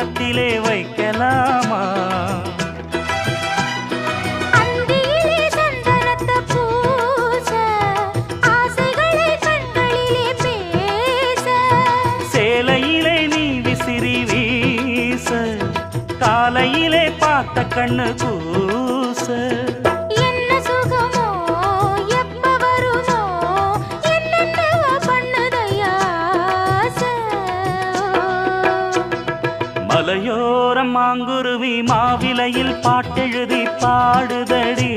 கன்னத்திலே வைக்கலாமா? சேலையிலே நீ விசிறி வீச, காலையிலே பார்த்த கண்ணு கூச. என்ன சுகமோ எப்ப வருமோ என்னென்ன பண்ணுதையா. மலையோரம் மாங்குருவி மாவிலையில் பாட்டெழுதி பாடுதடி.